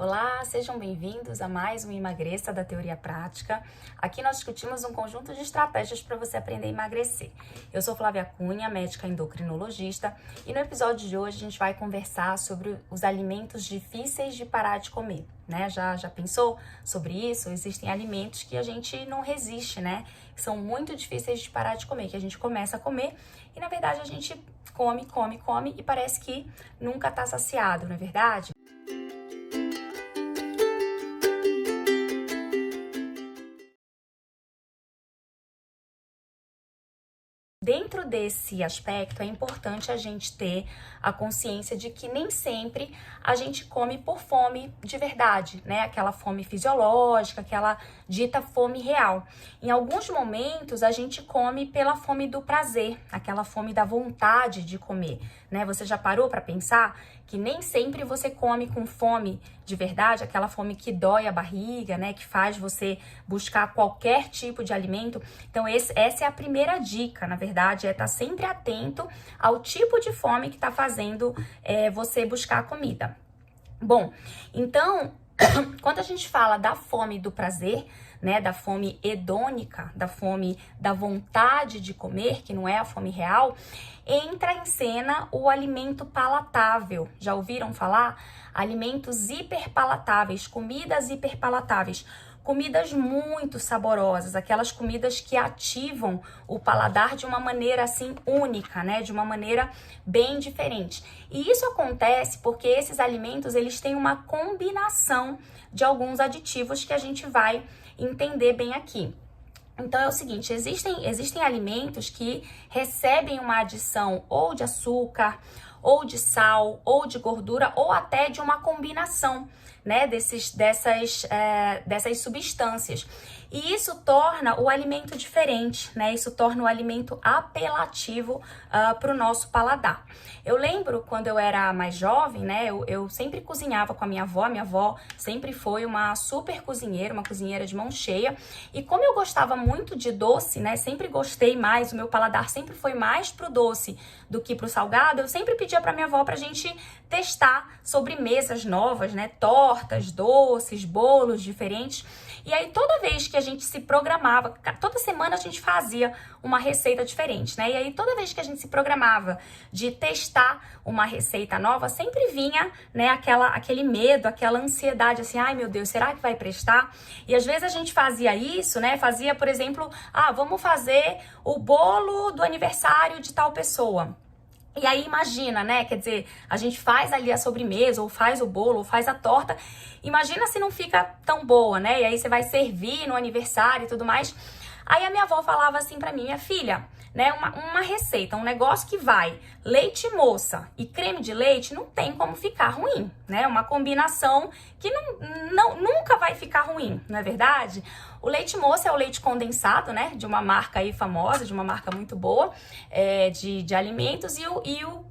Olá, sejam bem-vindos a mais um Emagreça da Teoria Prática. Aqui nós discutimos um conjunto de estratégias para você aprender a emagrecer. Eu sou Flávia Cunha, médica endocrinologista, e no episódio de hoje a gente vai conversar sobre os alimentos difíceis de parar de comer, né? Já pensou sobre isso? Existem alimentos que a gente não resiste, né? Que são muito difíceis de parar de comer, que a gente começa a comer e na verdade a gente come e parece que nunca tá saciado, não é verdade? Dentro desse aspecto, é importante a gente ter a consciência de que nem sempre a gente come por fome de verdade, né? Aquela fome fisiológica, aquela dita fome real. Em alguns momentos, a gente come pela fome do prazer, aquela fome da vontade de comer, né? Você já parou para pensar que nem sempre você come com fome de verdade, aquela fome que dói a barriga, né? Que faz você buscar qualquer tipo de alimento. Então, essa é a primeira dica, na verdade, é estar sempre atento ao tipo de fome que está fazendo você buscar a comida. Bom, então, quando a gente fala da fome do prazer, né, da fome hedônica, da fome da vontade de comer, que não é a fome real, entra em cena o alimento palatável. Já ouviram falar? Alimentos hiperpalatáveis, comidas hiperpalatáveis. Comidas muito saborosas, aquelas comidas que ativam o paladar de uma maneira assim única, né? De uma maneira bem diferente. E isso acontece porque esses alimentos, eles têm uma combinação de alguns aditivos que a gente vai entender bem aqui. Então é o seguinte, existem alimentos que recebem uma adição ou de açúcar, ou de sal, ou de gordura, ou até de uma combinação, né, dessas substâncias. E isso torna o alimento diferente, né? Isso torna o alimento apelativo para o nosso paladar. Eu lembro quando eu era mais jovem, né? Eu sempre cozinhava com a minha avó sempre foi uma super cozinheira, uma cozinheira de mão cheia. E como eu gostava muito de doce, né? Sempre gostei mais, o meu paladar sempre foi mais pro doce do que pro salgado. Eu sempre pedia para minha avó pra gente testar sobremesas novas, né? Tortas, doces, bolos diferentes. E aí, toda vez que a gente se programava, toda semana a gente fazia uma receita diferente, né? E aí, toda vez que a gente se programava de testar uma receita nova, sempre vinha, né, aquele medo, aquela ansiedade, assim, ai meu Deus, será que vai prestar? E às vezes a gente fazia isso, né? Fazia, por exemplo, vamos fazer o bolo do aniversário de tal pessoa. E aí imagina, né, quer dizer, a gente faz ali a sobremesa, ou faz o bolo, ou faz a torta, imagina se não fica tão boa, né, e aí você vai servir no aniversário e tudo mais. Aí a minha avó falava assim pra mim, minha filha, né, uma receita, um negócio que vai leite moça e creme de leite, não tem como ficar ruim, né, uma combinação que nunca vai ficar ruim, não é verdade? O leite moça é o leite condensado, né, de uma marca aí famosa, de uma marca muito boa, de alimentos, e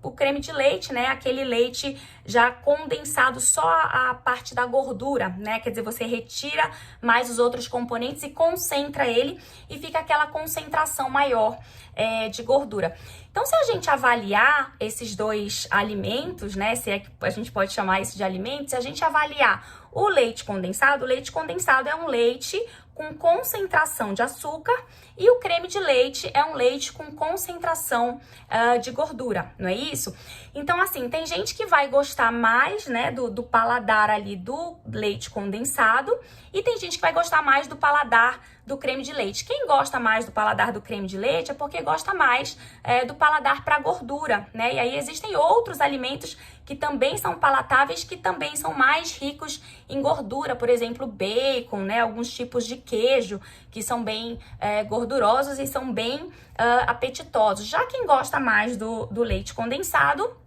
o creme de leite, né, aquele leite já condensado, só a parte da gordura, né, quer dizer, você retira mais os outros componentes e concentra ele e fica aquela concentração maior de gordura. Então, se a gente avaliar esses dois alimentos, né, se é que a gente pode chamar isso de alimentos, se a gente avaliar o leite condensado é um leite com concentração de açúcar e o creme de leite é um leite com concentração de gordura, não é isso? Então, assim, tem gente que vai gostar mais, né, do paladar ali do leite condensado e tem gente que vai gostar mais do paladar do creme de leite. Quem gosta mais do paladar do creme de leite é porque gosta mais do paladar para gordura, né? E aí existem outros alimentos que também são palatáveis, que também são mais ricos em gordura, por exemplo, bacon, né? Alguns tipos de queijo que são bem gordurosos e são bem apetitosos. Já quem gosta mais do leite condensado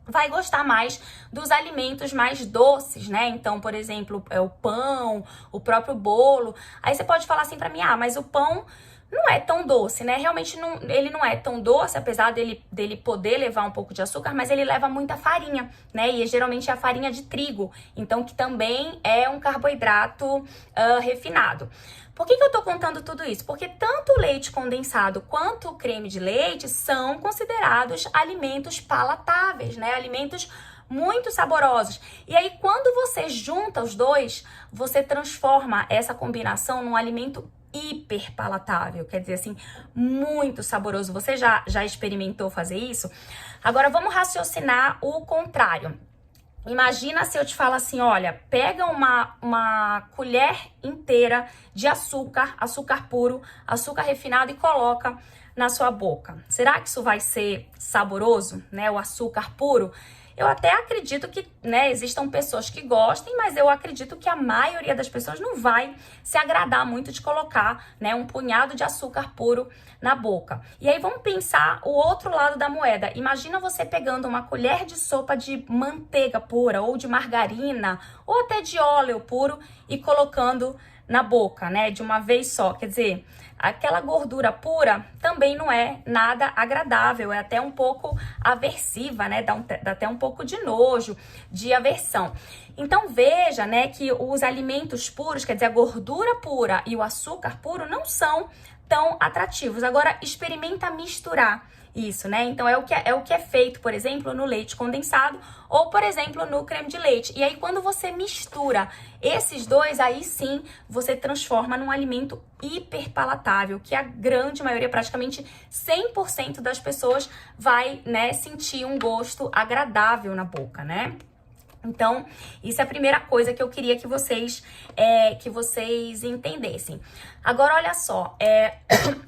vai gostar mais dos alimentos mais doces, né? Então, por exemplo, o pão, o próprio bolo. Aí você pode falar assim pra mim, mas o pão não é tão doce, né? Realmente ele não é tão doce, apesar dele poder levar um pouco de açúcar, mas ele leva muita farinha, né? E geralmente é a farinha de trigo, então que também é um carboidrato refinado. Por que eu tô contando tudo isso? Porque tanto o leite condensado quanto o creme de leite são considerados alimentos palatáveis, né? Alimentos muito saborosos. E aí, quando você junta os dois, você transforma essa combinação num alimento hiper palatável, quer dizer assim, muito saboroso. Você já experimentou fazer isso? Agora vamos raciocinar o contrário. Imagina se eu te falo assim, olha, pega uma colher inteira de açúcar, açúcar puro, açúcar refinado e coloca na sua boca. Será que isso vai ser saboroso, né? O açúcar puro? Eu até acredito que, né, existam pessoas que gostem, mas eu acredito que a maioria das pessoas não vai se agradar muito de colocar, né, um punhado de açúcar puro na boca. E aí vamos pensar o outro lado da moeda. Imagina você pegando uma colher de sopa de manteiga pura ou de margarina ou até de óleo puro e colocando na boca, né, de uma vez só. Quer dizer, aquela gordura pura também não é nada agradável, é até um pouco aversiva, né, dá até um pouco de nojo, de aversão. Então veja, né, que os alimentos puros, quer dizer, a gordura pura e o açúcar puro não são tão atrativos. Agora experimenta misturar isso, né? Então é o que é feito, por exemplo, no leite condensado ou, por exemplo, no creme de leite. E aí quando você mistura esses dois, aí sim você transforma num alimento hiper palatável, que a grande maioria, praticamente 100% das pessoas vai, né, sentir um gosto agradável na boca, né? Então, isso é a primeira coisa que eu queria que vocês entendessem. Agora, olha só,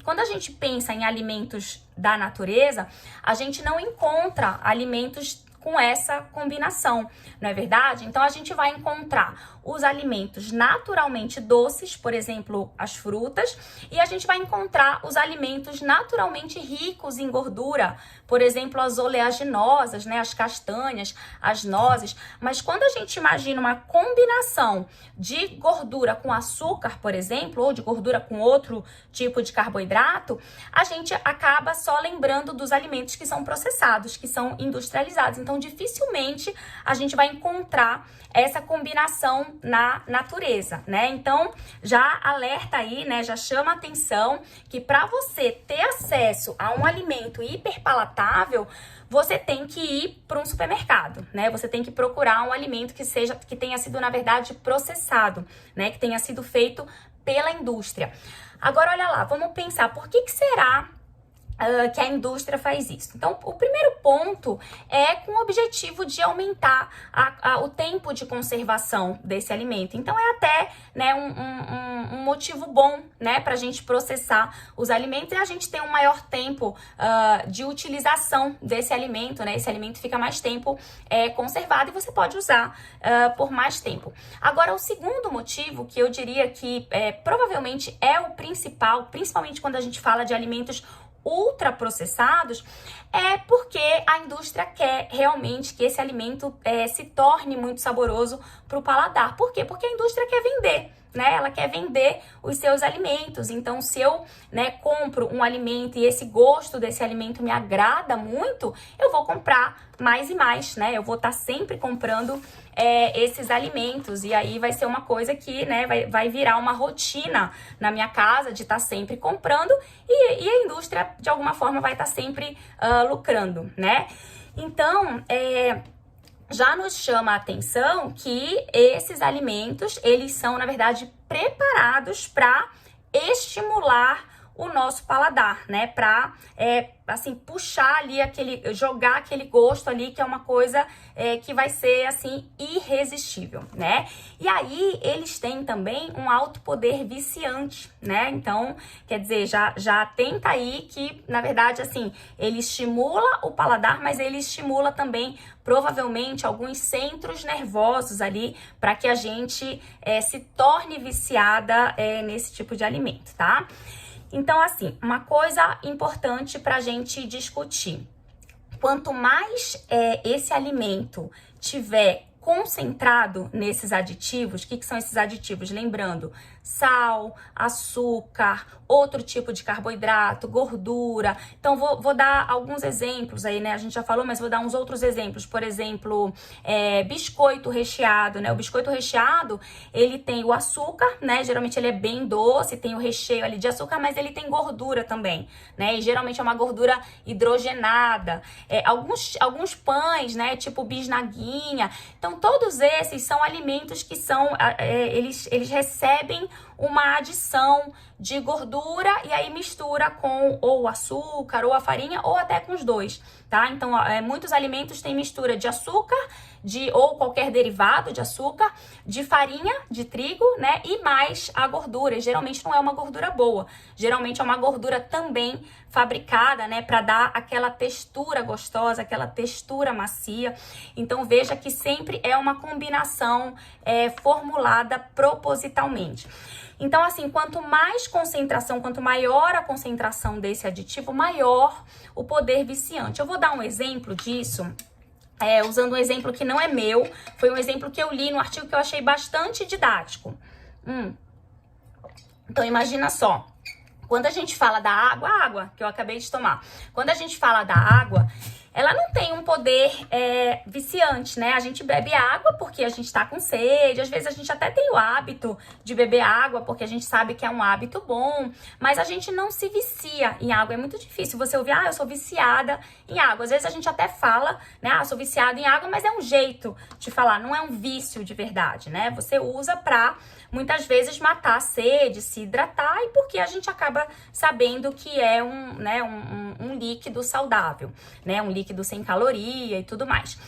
quando a gente pensa em alimentos da natureza, a gente não encontra alimentos com essa combinação, não é verdade? Então, a gente vai encontrar os alimentos naturalmente doces, por exemplo, as frutas, e a gente vai encontrar os alimentos naturalmente ricos em gordura, por exemplo, as oleaginosas, né, as castanhas, as nozes. Mas quando a gente imagina uma combinação de gordura com açúcar, por exemplo, ou de gordura com outro tipo de carboidrato, a gente acaba só lembrando dos alimentos que são processados, que são industrializados. Então, dificilmente a gente vai encontrar essa combinação na natureza, né? Então, já alerta aí, né? Já chama a atenção que para você ter acesso a um alimento hiperpalatável, você tem que ir para um supermercado, né? Você tem que procurar um alimento que tenha sido, na verdade, processado, né? Que tenha sido feito pela indústria. Agora, olha lá, vamos pensar, por que será que a indústria faz isso? Então, o primeiro ponto é com o objetivo de aumentar o tempo de conservação desse alimento. Então, é até, né, um motivo bom, né, para a gente processar os alimentos e a gente ter um maior tempo de utilização desse alimento, né? Esse alimento fica mais tempo conservado e você pode usar por mais tempo. Agora, o segundo motivo, que eu diria que provavelmente é o principal, principalmente quando a gente fala de alimentos ultraprocessados, é porque a indústria quer realmente que esse alimento se torne muito saboroso para o paladar. Por quê? Porque a indústria quer vender, né? Ela quer vender os seus alimentos. Então, se eu, né, compro um alimento e esse gosto desse alimento me agrada muito, eu vou comprar mais e mais, né? Eu vou estar sempre comprando esses alimentos. E aí vai ser uma coisa que, né, vai virar uma rotina na minha casa de estar sempre comprando e a indústria, de alguma forma, vai estar sempre lucrando, né? Então, já nos chama a atenção que esses alimentos, eles são, na verdade, preparados para estimular o nosso paladar, né? Para, assim, puxar ali jogar aquele gosto ali, que é uma coisa que vai ser, assim, irresistível, né? E aí, eles têm também um alto poder viciante, né? Então, quer dizer, já atenta aí que, na verdade, assim, ele estimula o paladar, mas ele estimula também, provavelmente, alguns centros nervosos ali, para que a gente se torne viciada nesse tipo de alimento, tá? Então, assim, uma coisa importante para a gente discutir. Quanto mais esse alimento tiver concentrado nesses aditivos. O que são esses aditivos? Lembrando, sal, açúcar, outro tipo de carboidrato, gordura. Então, vou dar alguns exemplos aí, né? A gente já falou, mas vou dar uns outros exemplos. Por exemplo, biscoito recheado, né? O biscoito recheado, ele tem o açúcar, né? Geralmente ele é bem doce, tem o recheio ali de açúcar, mas ele tem gordura também, né? E geralmente é uma gordura hidrogenada. Alguns pães, né? Tipo bisnaguinha. Então, todos esses são alimentos que eles recebem uma adição de gordura e aí mistura com ou o açúcar ou a farinha ou até com os dois, tá? Então, muitos alimentos têm mistura de açúcar, ou qualquer derivado de açúcar, de farinha, de trigo, né? E mais a gordura. E geralmente não é uma gordura boa. Geralmente é uma gordura também fabricada, né? Para dar aquela textura gostosa, aquela textura macia. Então, veja que sempre é uma combinação formulada propositalmente. Então, assim, quanto mais concentração, quanto maior a concentração desse aditivo, maior o poder viciante. Eu vou dar um exemplo disso, usando um exemplo que não é meu, foi um exemplo que eu li no artigo que eu achei bastante didático. Então, imagina só, quando a gente fala da água que eu acabei de tomar, quando a gente fala da água, ela não tem um poder viciante, né? A gente bebe água porque a gente tá com sede, às vezes a gente até tem o hábito de beber água porque a gente sabe que é um hábito bom, mas a gente não se vicia em água. É muito difícil você ouvir, eu sou viciada em água. Às vezes a gente até fala, né, eu sou viciada em água, mas é um jeito de falar, não é um vício de verdade, né? Você usa pra, muitas vezes, matar a sede, se hidratar, e porque a gente acaba sabendo que é um líquido saudável, né? Um líquido sem caloria e tudo mais.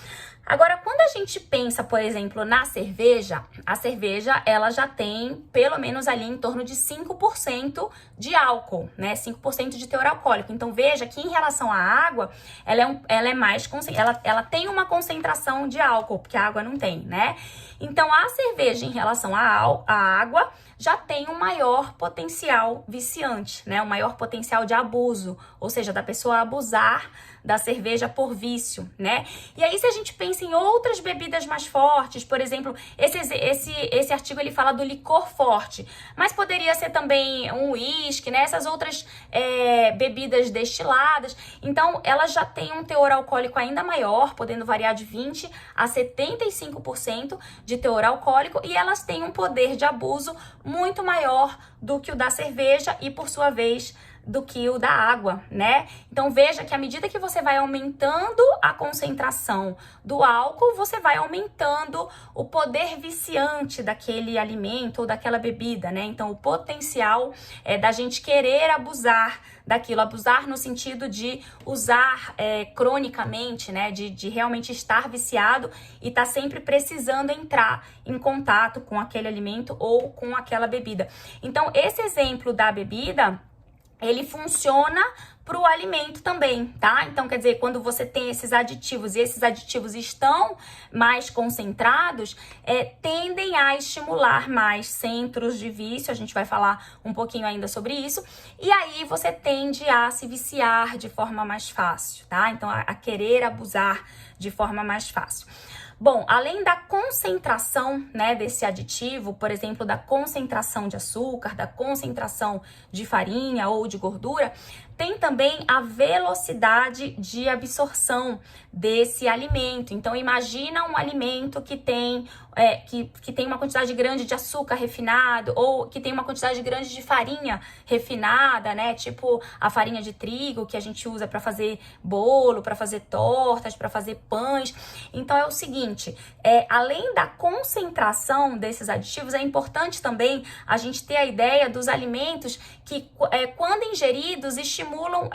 Agora, quando a gente pensa, por exemplo, na cerveja, a cerveja, ela já tem pelo menos ali em torno de 5% de álcool, né? 5% de teor alcoólico. Então, veja que em relação à água, ela tem uma concentração de álcool, porque a água não tem, né? Então, a cerveja em relação à água já tem um maior potencial viciante, né? Um maior potencial de abuso, ou seja, da pessoa abusar da cerveja por vício, né? E aí, se a gente pensa em outras bebidas mais fortes, por exemplo, esse artigo ele fala do licor forte, mas poderia ser também um uísque, né? Essas outras bebidas destiladas. Então, elas já têm um teor alcoólico ainda maior, podendo variar de 20% a 75% de teor alcoólico, e elas têm um poder de abuso muito maior do que o da cerveja e, por sua vez, do que o da água, né? Então, veja que à medida que você vai aumentando a concentração do álcool, você vai aumentando o poder viciante daquele alimento ou daquela bebida, né? Então, o potencial da gente querer abusar daquilo, abusar no sentido de usar cronicamente, né? De realmente estar viciado e estar sempre precisando entrar em contato com aquele alimento ou com aquela bebida. Então, esse exemplo da bebida, ele funciona para o alimento também, tá? Então, quer dizer, quando você tem esses aditivos e esses aditivos estão mais concentrados, tendem a estimular mais centros de vício. A gente vai falar um pouquinho ainda sobre isso. E aí você tende a se viciar de forma mais fácil, tá? Então, a querer abusar de forma mais fácil. Bom, além da concentração, né, desse aditivo, por exemplo, da concentração de açúcar, da concentração de farinha ou de gordura, tem também a velocidade de absorção desse alimento. Então, imagina um alimento que tem uma quantidade grande de açúcar refinado ou que tem uma quantidade grande de farinha refinada, né? Tipo a farinha de trigo que a gente usa para fazer bolo, para fazer tortas, para fazer pães. Então, é o seguinte, além da concentração desses aditivos, é importante também a gente ter a ideia dos alimentos que, quando ingeridos, estimulam,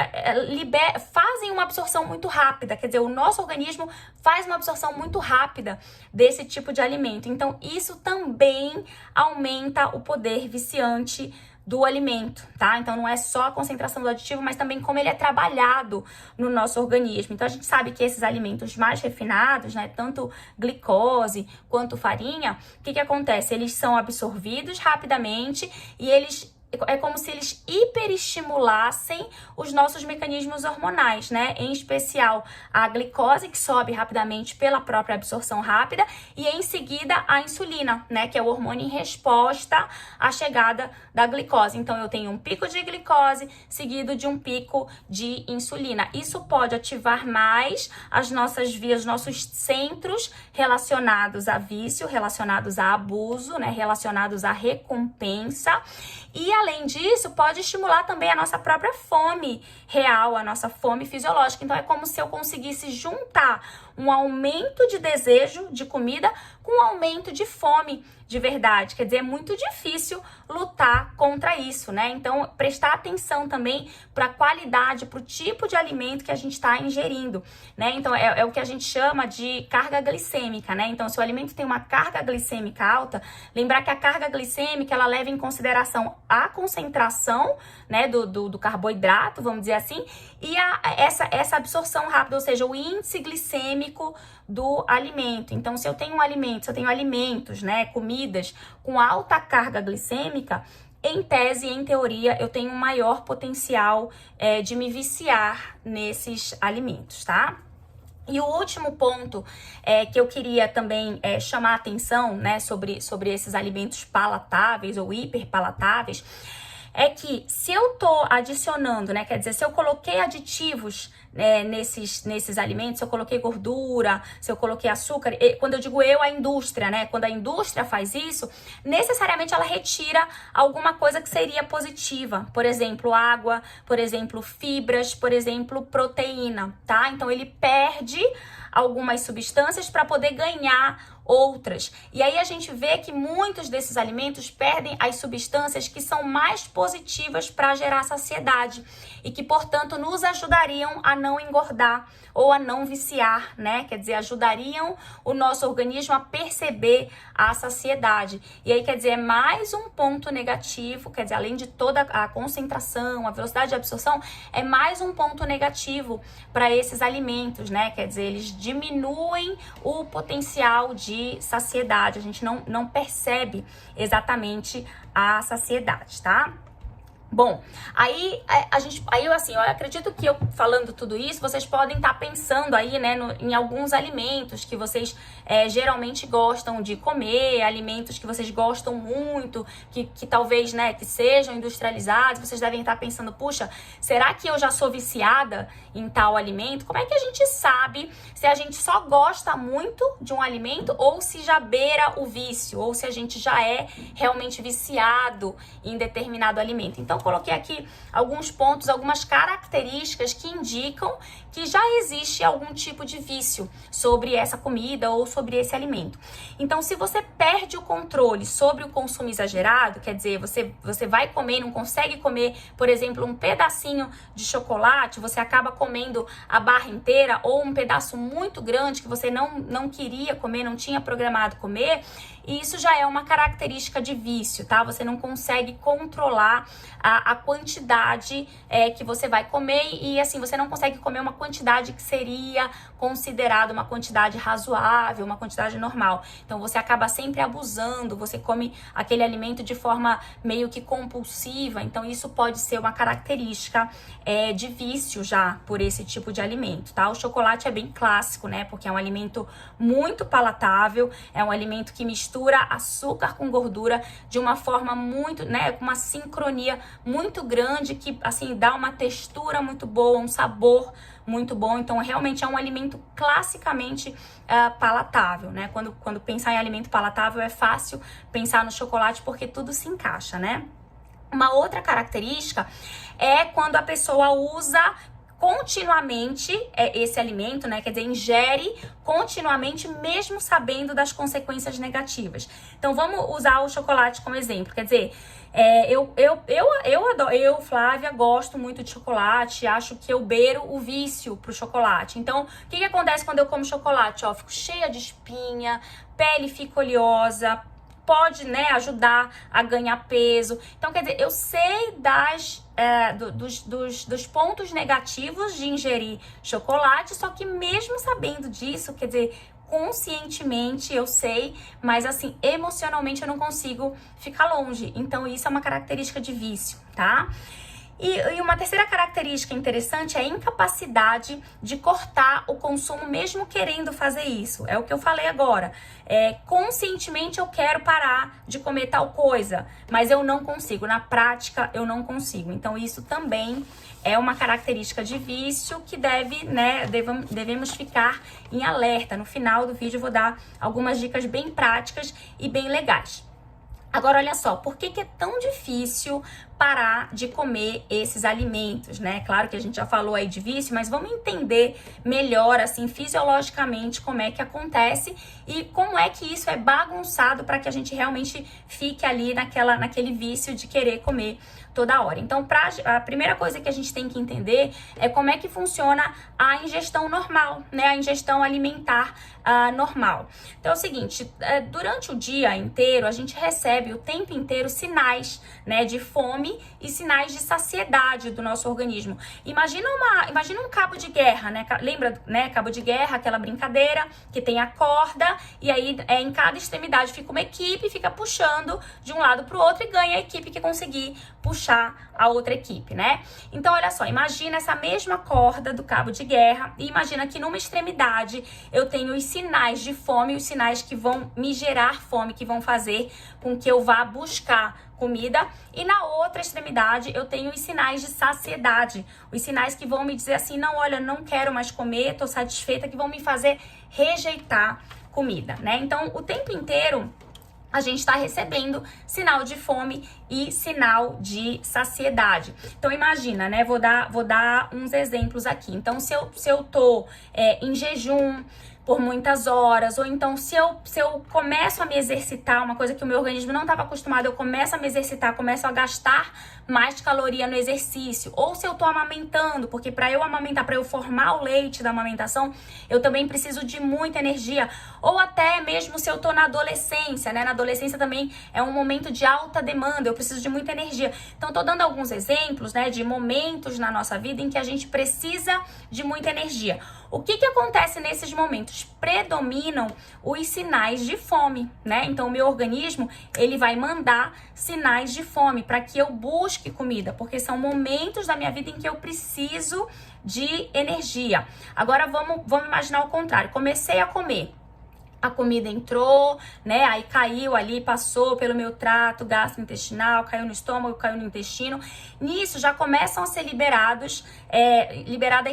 fazem uma absorção muito rápida. Quer dizer, o nosso organismo faz uma absorção muito rápida desse tipo de alimento. Então, isso também aumenta o poder viciante do alimento, tá? Então, não é só a concentração do aditivo, mas também como ele é trabalhado no nosso organismo. Então, a gente sabe que esses alimentos mais refinados, né, tanto glicose quanto farinha, o que acontece? Eles são absorvidos rapidamente e eles é como se eles hiperestimulassem os nossos mecanismos hormonais, né? Em especial a glicose, que sobe rapidamente pela própria absorção rápida, e em seguida a insulina, né? Que é o hormônio em resposta à chegada da glicose. Então eu tenho um pico de glicose seguido de um pico de insulina. Isso pode ativar mais as nossas vias, nossos centros relacionados a vício, relacionados a abuso, né? Relacionados à recompensa. E além disso, pode estimular também a nossa própria fome real, a nossa fome fisiológica. Então é como se eu conseguisse juntar um aumento de desejo de comida com um aumento de fome de verdade. Quer dizer, é muito difícil lutar contra isso, né? Então, prestar atenção também para a qualidade, para o tipo de alimento que a gente está ingerindo, né? Então, é o que a gente chama de carga glicêmica, né? Então, se o alimento tem uma carga glicêmica alta, lembrar que a carga glicêmica, ela leva em consideração a concentração, né, do carboidrato, vamos dizer assim, e essa absorção rápida, ou seja, o índice glicêmico do alimento. Então, se eu tenho alimentos, né, comidas com alta carga glicêmica, em tese, em teoria, eu tenho um maior potencial de me viciar nesses alimentos, tá? E o último ponto que eu queria também chamar a atenção, né, sobre esses alimentos palatáveis ou hiperpalatáveis, é que se eu tô adicionando, né, quer dizer, se eu coloquei aditivos nesses alimentos, se eu coloquei gordura, se eu coloquei açúcar, quando eu digo a indústria, né, quando a indústria faz isso, necessariamente ela retira alguma coisa que seria positiva, por exemplo, água, por exemplo, fibras, por exemplo, proteína, tá? Então ele perde algumas substâncias para poder ganhar outras. E aí a gente vê que muitos desses alimentos perdem as substâncias que são mais positivas para gerar saciedade e que, portanto, nos ajudariam a não engordar ou a não viciar, né? Quer dizer, ajudariam o nosso organismo a perceber a saciedade. E aí, quer dizer, é mais um ponto negativo, quer dizer, além de toda a concentração, a velocidade de absorção, é mais um ponto negativo para esses alimentos, né? Quer dizer, eles diminuem o potencial de saciedade. A gente não percebe exatamente a saciedade, tá? Bom, aí eu acredito que eu falando tudo isso, vocês podem estar pensando aí, né, em alguns alimentos que vocês geralmente gostam de comer, alimentos que vocês gostam muito, que talvez, né, que sejam industrializados. Vocês devem estar pensando, puxa, será que eu já sou viciada em tal alimento? Como é que a gente sabe se a gente só gosta muito de um alimento ou se já beira o vício, ou se a gente já é realmente viciado em determinado alimento? Então, coloquei aqui alguns pontos, algumas características que indicam que já existe algum tipo de vício sobre essa comida ou sobre esse alimento. Então, se você perde o controle sobre o consumo exagerado, quer dizer, você vai comer, não consegue comer, por exemplo, um pedacinho de chocolate, você acaba comendo a barra inteira, ou um pedaço muito grande que você não queria comer, não tinha programado comer, e isso já é uma característica de vício, tá? Você não consegue controlar a quantidade que você vai comer, e assim, você não consegue comer uma quantidade que seria considerada uma quantidade razoável, uma quantidade normal. Então você acaba sempre abusando, você come aquele alimento de forma meio que compulsiva. Então isso pode ser uma característica de vício já por esse tipo de alimento, tá? O chocolate é bem clássico, né? Porque é um alimento muito palatável, é um alimento que mistura açúcar com gordura de uma forma muito, né, com uma sincronia muito grande, que assim dá uma textura muito boa, um sabor muito bom. Então realmente é um alimento classicamente palatável, né? Quando pensar em alimento palatável é fácil pensar no chocolate porque tudo se encaixa, né? Uma outra característica é quando a pessoa usa continuamente esse alimento, né? Quer dizer, ingere continuamente, mesmo sabendo das consequências negativas. Então, vamos usar o chocolate como exemplo. Quer dizer, eu, Flávia, gosto muito de chocolate, acho que eu beiro o vício pro chocolate. Então, o que acontece quando eu como chocolate? Ó, fico cheia de espinha, pele fica oleosa, pode, né, ajudar a ganhar peso. Então, quer dizer, eu sei dos pontos negativos de ingerir chocolate, só que mesmo sabendo disso, quer dizer, conscientemente eu sei, mas assim, emocionalmente eu não consigo ficar longe. Então isso é uma característica de vício, tá? E uma terceira característica interessante é a incapacidade de cortar o consumo mesmo querendo fazer isso. É o que eu falei agora. Conscientemente eu quero parar de comer tal coisa, mas eu não consigo. Na prática, eu não consigo. Então, isso também é uma característica de vício que devemos ficar em alerta. No final do vídeo eu vou dar algumas dicas bem práticas e bem legais. Agora, olha só, por que é tão difícil parar de comer esses alimentos, né? Claro que a gente já falou aí de vício, mas vamos entender melhor, assim, fisiologicamente como é que acontece e como é que isso é bagunçado para que a gente realmente fique ali naquele vício de querer comer toda hora. Então, a primeira coisa que a gente tem que entender é como é que funciona a ingestão normal, né? A ingestão alimentar normal. Então, é o seguinte, durante o dia inteiro, a gente recebe o tempo inteiro sinais, né, de fome e sinais de saciedade do nosso organismo. Imagina um cabo de guerra, né? Lembra, né, cabo de guerra, aquela brincadeira que tem a corda e aí em cada extremidade fica uma equipe, fica puxando de um lado para o outro e ganha a equipe que conseguir puxar a outra equipe, né? Então, olha só, imagina essa mesma corda do cabo de guerra e imagina que numa extremidade eu tenho os sinais de fome, os sinais que vão me gerar fome, que vão fazer com que eu vá buscar comida, e na outra extremidade eu tenho os sinais de saciedade, os sinais que vão me dizer assim, não, olha, não quero mais comer, tô satisfeita, que vão me fazer rejeitar comida, né? Então, o tempo inteiro a gente está recebendo sinal de fome e sinal de saciedade. Então, imagina, né? Vou dar uns exemplos aqui. Então, se eu tô em jejum por muitas horas, ou então se eu começo a me exercitar, uma coisa que o meu organismo não estava acostumado, eu começo a me exercitar, começo a gastar mais caloria no exercício, ou se eu tô amamentando, porque para eu amamentar, para eu formar o leite da amamentação, eu também preciso de muita energia, ou até mesmo se eu tô na adolescência, né? Na adolescência também é um momento de alta demanda, eu preciso de muita energia. Então, tô dando alguns exemplos, né, de momentos na nossa vida em que a gente precisa de muita energia. O que acontece nesses momentos? Predominam os sinais de fome, né? Então, o meu organismo, ele vai mandar sinais de fome para que eu busque comida, porque são momentos da minha vida em que eu preciso de energia. Agora, vamos imaginar o contrário. Comecei a comer. A comida entrou, né? Aí caiu ali, passou pelo meu trato gastrointestinal, caiu no estômago, caiu no intestino. Nisso já começam a ser liberadas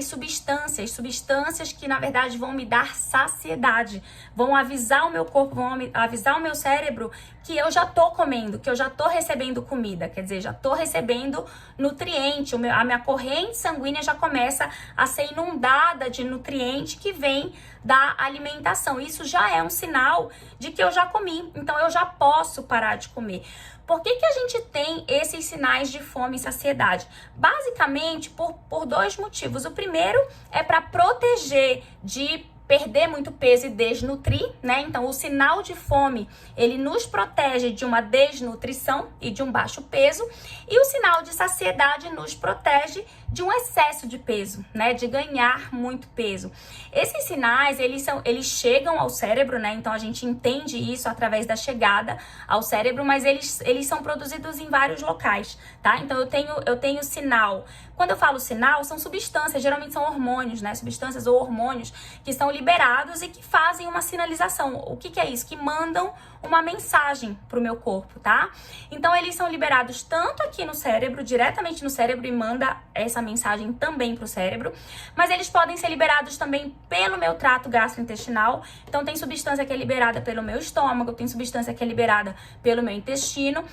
substâncias que na verdade vão me dar saciedade, vão avisar o meu corpo, vão avisar o meu cérebro que eu já tô comendo, que eu já tô recebendo comida, quer dizer, já tô recebendo nutriente, a minha corrente sanguínea já começa a ser inundada de nutriente que vem da alimentação. Isso já é um sinal de que eu já comi, então eu já posso parar de comer. Por que a gente tem esses sinais de fome e saciedade? Basicamente por dois motivos. O primeiro é para proteger de perder muito peso e desnutrir, né? Então, o sinal de fome, ele nos protege de uma desnutrição e de um baixo peso, e o sinal de saciedade nos protege de um excesso de peso, né? De ganhar muito peso. Esses sinais, eles chegam ao cérebro, né? Então, a gente entende isso através da chegada ao cérebro, mas eles são produzidos em vários locais, tá? Então, eu tenho sinal. Quando eu falo sinal, são substâncias, geralmente são hormônios, né? Substâncias ou hormônios que são liberados e que fazem uma sinalização. O que é isso? Que mandam uma mensagem para o meu corpo, tá? Então, eles são liberados tanto aqui no cérebro, diretamente no cérebro, e manda essa mensagem também para o cérebro, mas eles podem ser liberados também pelo meu trato gastrointestinal. Então, tem substância que é liberada pelo meu estômago, tem substância que é liberada pelo meu intestino,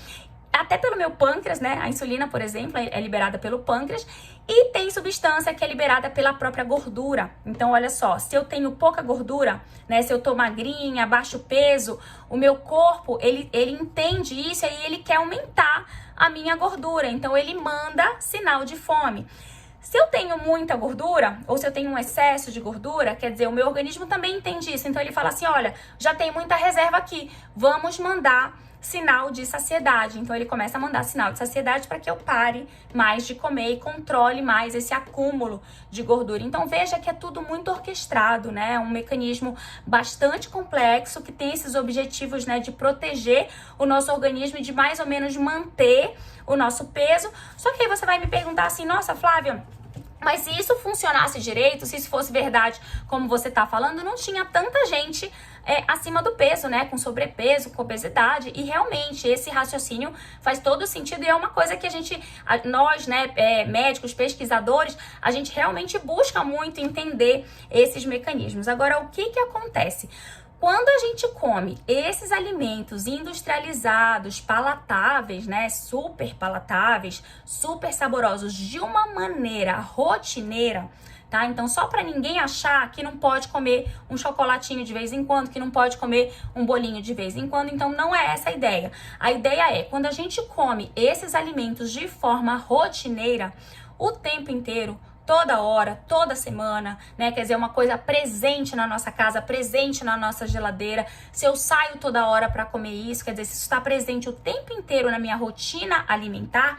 até pelo meu pâncreas, né? A insulina, por exemplo, é liberada pelo pâncreas. E tem substância que é liberada pela própria gordura. Então, olha só, se eu tenho pouca gordura, né? Se eu tô magrinha, baixo peso, o meu corpo, ele entende isso e ele quer aumentar a minha gordura. Então, ele manda sinal de fome. Se eu tenho muita gordura, ou se eu tenho um excesso de gordura, quer dizer, o meu organismo também entende isso. Então, ele fala assim, olha, já tem muita reserva aqui, vamos mandar sinal de saciedade. Então ele começa a mandar sinal de saciedade para que eu pare mais de comer e controle mais esse acúmulo de gordura. Então veja que é tudo muito orquestrado, né? É um mecanismo bastante complexo que tem esses objetivos, né, de proteger o nosso organismo e de mais ou menos manter o nosso peso. Só que aí você vai me perguntar assim: nossa, Flávia, mas se isso funcionasse direito, se isso fosse verdade, como você tá falando, não tinha tanta gente acima do peso, né? Com sobrepeso, com obesidade. E realmente esse raciocínio faz todo sentido e é uma coisa que nós, né, médicos, pesquisadores, a gente realmente busca muito entender esses mecanismos. Agora, o que acontece? Quando a gente come esses alimentos industrializados, palatáveis, né, super palatáveis, super saborosos, de uma maneira rotineira, tá? Então, só para ninguém achar que não pode comer um chocolatinho de vez em quando, que não pode comer um bolinho de vez em quando, então não é essa a ideia. A ideia é, quando a gente come esses alimentos de forma rotineira, o tempo inteiro, toda hora, toda semana, né? Quer dizer, uma coisa presente na nossa casa, presente na nossa geladeira. Se eu saio toda hora para comer isso, quer dizer, se isso está presente o tempo inteiro na minha rotina alimentar,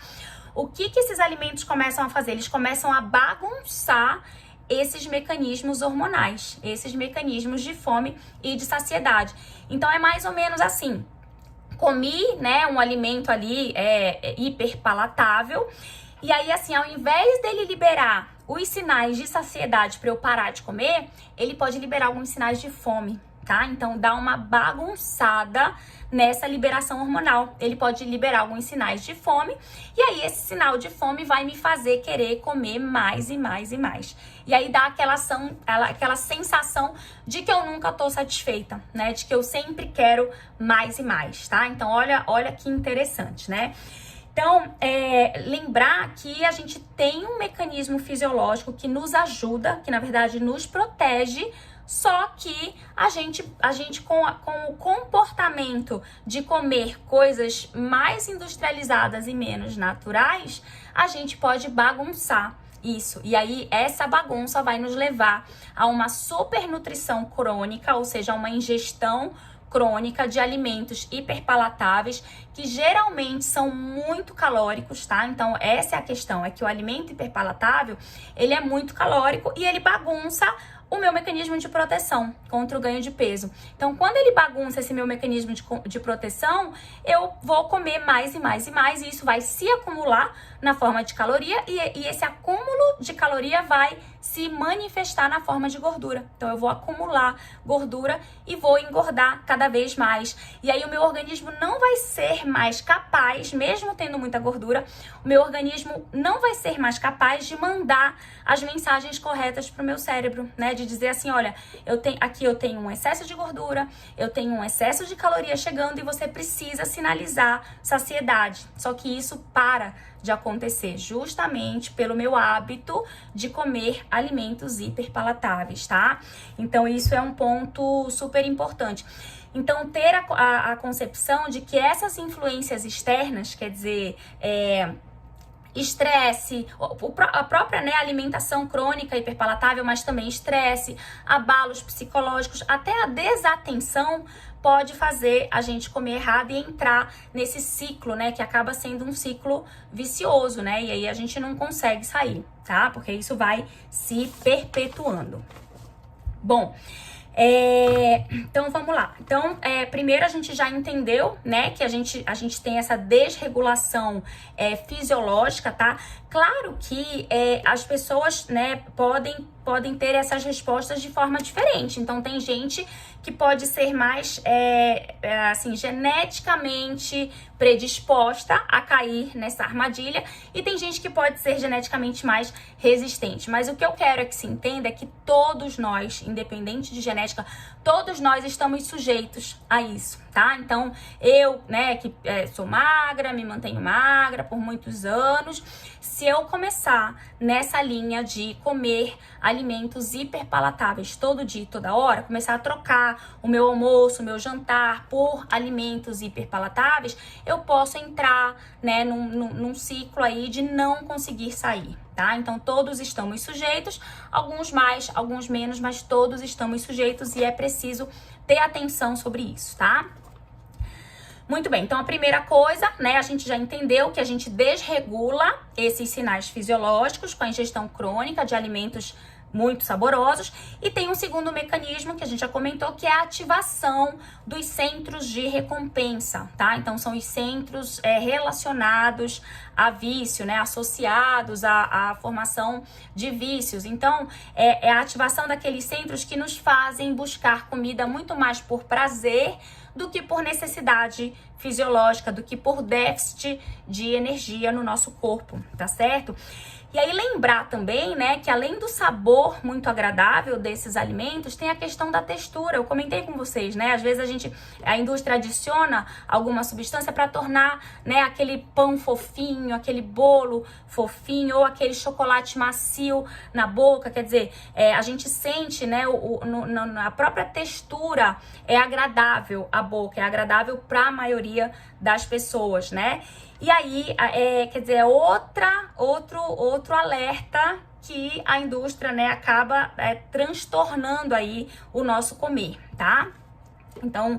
o que esses alimentos começam a fazer? Eles começam a bagunçar esses mecanismos hormonais, esses mecanismos de fome e de saciedade. Então é mais ou menos assim: comi, né, um alimento ali hiperpalatável, e aí assim, ao invés dele liberar os sinais de saciedade para eu parar de comer, ele pode liberar alguns sinais de fome, tá? Então dá uma bagunçada nessa liberação hormonal. Ele pode liberar alguns sinais de fome, e aí esse sinal de fome vai me fazer querer comer mais e mais e mais. E aí dá aquela sensação de que eu nunca tô satisfeita, né? De que eu sempre quero mais e mais, tá? Então olha que interessante, né? Então, lembrar que a gente tem um mecanismo fisiológico que nos ajuda, que na verdade nos protege, só que a gente com o comportamento de comer coisas mais industrializadas e menos naturais, a gente pode bagunçar isso. E aí essa bagunça vai nos levar a uma supernutrição crônica, ou seja, uma ingestão crônica de alimentos hiperpalatáveis que geralmente são muito calóricos, tá? Então essa é a questão, é que o alimento hiperpalatável, ele é muito calórico e ele bagunça o meu mecanismo de proteção contra o ganho de peso. Então, quando ele bagunça esse meu mecanismo de proteção, eu vou comer mais e mais e mais, e isso vai se acumular na forma de caloria, e esse acúmulo de caloria vai se manifestar na forma de gordura. Então, eu vou acumular gordura e vou engordar cada vez mais. E aí, o meu organismo não vai ser mais capaz, mesmo tendo muita gordura, o meu organismo não vai ser mais capaz de mandar as mensagens corretas para o meu cérebro, né? De dizer assim, olha, aqui eu tenho um excesso de gordura, eu tenho um excesso de caloria chegando e você precisa sinalizar saciedade. Só que isso para de acontecer justamente pelo meu hábito de comer alimentos hiperpalatáveis, tá? Então isso é um ponto super importante. Então ter a concepção de que essas influências externas, quer dizer, estresse, a própria, né, alimentação crônica hiperpalatável, mas também estresse, abalos psicológicos, até a desatenção pode fazer a gente comer errado e entrar nesse ciclo, né, que acaba sendo um ciclo vicioso, né, e aí a gente não consegue sair, tá? Porque isso vai se perpetuando. Bom, então vamos lá. Então, primeiro a gente já entendeu, né, que a gente tem essa desregulação fisiológica, tá? Claro que as pessoas, né, podem ter essas respostas de forma diferente. Então, tem gente que pode ser mais, assim, geneticamente predisposta a cair nessa armadilha, e tem gente que pode ser geneticamente mais resistente. Mas o que eu quero que se entenda é que todos nós, independente de genética, todos nós estamos sujeitos a isso, tá? Então, eu, né, que sou magra, me mantenho magra por muitos anos, se eu começar nessa linha de comer alimentos hiperpalatáveis todo dia e toda hora, começar a trocar o meu almoço, o meu jantar por alimentos hiperpalatáveis, eu posso entrar, né, num ciclo aí de não conseguir sair, tá? Então, todos estamos sujeitos, alguns mais, alguns menos, mas todos estamos sujeitos e é preciso ter atenção sobre isso, tá? Muito bem, então a primeira coisa, né, a gente já entendeu que a gente desregula esses sinais fisiológicos com a ingestão crônica de alimentos muito saborosos. E tem um segundo mecanismo que a gente já comentou, que é a ativação dos centros de recompensa, tá? Então são os centros relacionados a vício, né? Associados à formação de vícios. Então é a ativação daqueles centros que nos fazem buscar comida muito mais por prazer do que por necessidade fisiológica, do que por déficit de energia no nosso corpo, tá certo? E aí lembrar também, né, que além do sabor muito agradável desses alimentos, tem a questão da textura. Eu comentei com vocês, né? Às vezes a indústria adiciona alguma substância para tornar, né, aquele pão fofinho, aquele bolo fofinho ou aquele chocolate macio na boca. Quer dizer, a gente sente, né, a própria textura é agradável à boca, é agradável para a maioria das pessoas, né? E aí, quer dizer, outro alerta que a indústria, né, acaba transtornando aí o nosso comer, tá? Então,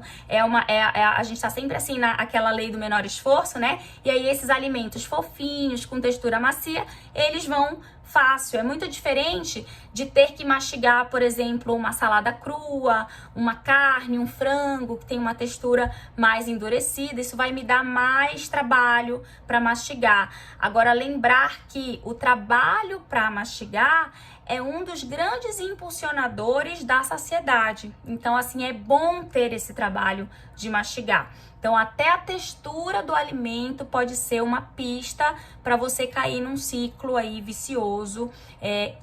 a gente tá sempre assim naquela lei do menor esforço, né? E aí esses alimentos fofinhos, com textura macia, eles vão fácil. É muito diferente de ter que mastigar, por exemplo, uma salada crua, uma carne, um frango, que tem uma textura mais endurecida. Isso vai me dar mais trabalho para mastigar. Agora, lembrar que o trabalho para mastigar é um dos grandes impulsionadores da saciedade. Então, assim, é bom ter esse trabalho de mastigar. Então, até a textura do alimento pode ser uma pista para você cair num ciclo aí vicioso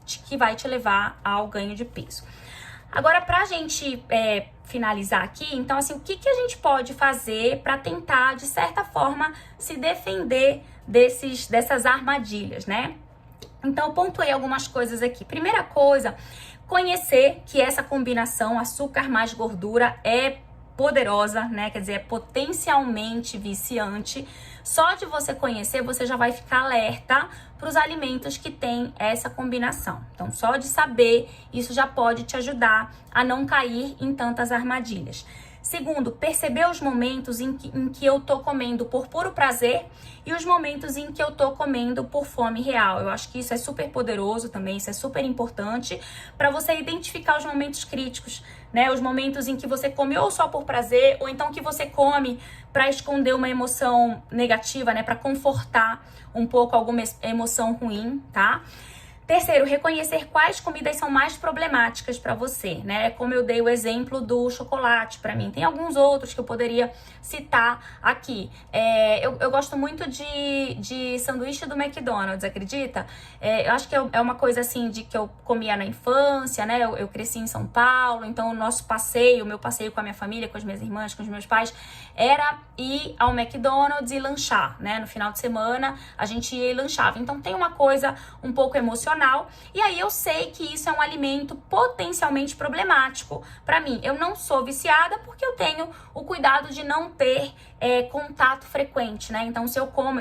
que vai te levar ao ganho de peso. Agora, para a gente finalizar aqui, então, assim, o que a gente pode fazer para tentar, de certa forma, se defender dessas armadilhas, né? Então, eu pontuei algumas coisas aqui. Primeira coisa, conhecer que essa combinação açúcar mais gordura é poderosa, né? Quer dizer, é potencialmente viciante. Só de você conhecer, você já vai ficar alerta para os alimentos que têm essa combinação. Então, só de saber, isso já pode te ajudar a não cair em tantas armadilhas. Segundo, perceber os momentos em que eu tô comendo por puro prazer e os momentos em que eu tô comendo por fome real. Eu acho que isso é super poderoso também, isso é super importante para você identificar os momentos críticos, né? Os momentos em que você come ou só por prazer, ou então que você come para esconder uma emoção negativa, né? Para confortar um pouco alguma emoção ruim, tá? Terceiro, reconhecer quais comidas são mais problemáticas para você, né? Como eu dei o exemplo do chocolate para mim. Tem alguns outros que eu poderia citar aqui. Eu gosto muito de sanduíche do McDonald's, acredita? Eu acho que é uma coisa assim de que eu comia na infância, né? Eu cresci em São Paulo, então o meu passeio com a minha família, com as minhas irmãs, com os meus pais, era ir ao McDonald's e lanchar, né? No final de semana a gente ia e lanchava. Então tem uma coisa um pouco emocional. E aí eu sei que isso é um alimento potencialmente problemático para mim. Eu não sou viciada porque eu tenho o cuidado de não ter contato frequente, né? Então se eu como,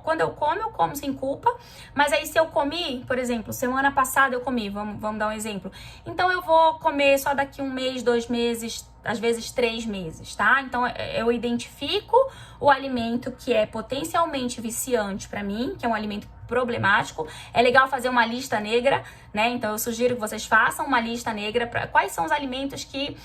quando eu como sem culpa. Mas aí se eu comi, por exemplo, semana passada eu comi, vamos dar um exemplo. Então eu vou comer só daqui 1 mês, 2 meses, às vezes 3 meses, tá? Então eu identifico o alimento que é potencialmente viciante para mim, que é um alimento problemático. É legal fazer uma lista negra, né? Então eu sugiro que vocês façam uma lista negra para quais são os alimentos que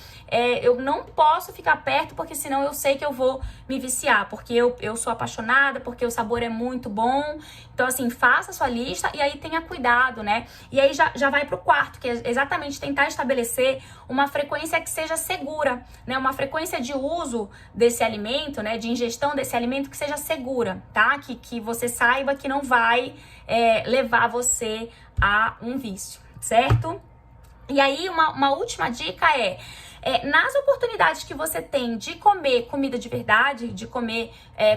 eu não posso ficar perto, porque senão eu sei que eu vou me viciar, porque eu sou apaixonada, porque o sabor é muito bom. Então assim, faça a sua lista e aí tenha cuidado, né? E aí já vai pro quarto, que é exatamente tentar estabelecer uma frequência que seja segura, né? Uma frequência de uso desse alimento, né? De ingestão desse alimento que seja segura, tá? Que você saiba que não vai levar você a um vício, certo? E aí, uma última dica nas oportunidades que você tem de comer comida de verdade, de comer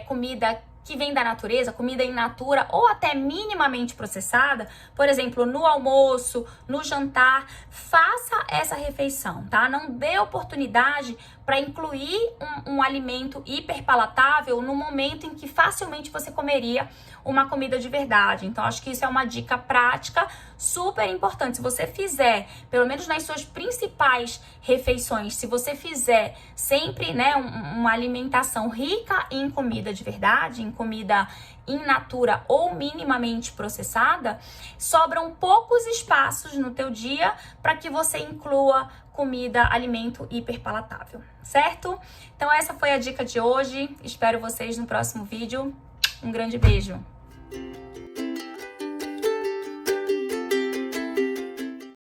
comida que vem da natureza, comida in natura ou até minimamente processada, por exemplo, no almoço, no jantar, faça essa refeição, tá? Não dê oportunidade para incluir um alimento hiperpalatável no momento em que facilmente você comeria uma comida de verdade. Então, acho que isso é uma dica prática super importante. Se você fizer, pelo menos nas suas principais refeições, se você fizer sempre, né, uma alimentação rica em comida de verdade, em comida in natura ou minimamente processada, sobram poucos espaços no teu dia para que você inclua comida, alimento hiperpalatável, certo? Então essa foi a dica de hoje. Espero vocês no próximo vídeo. Um grande beijo!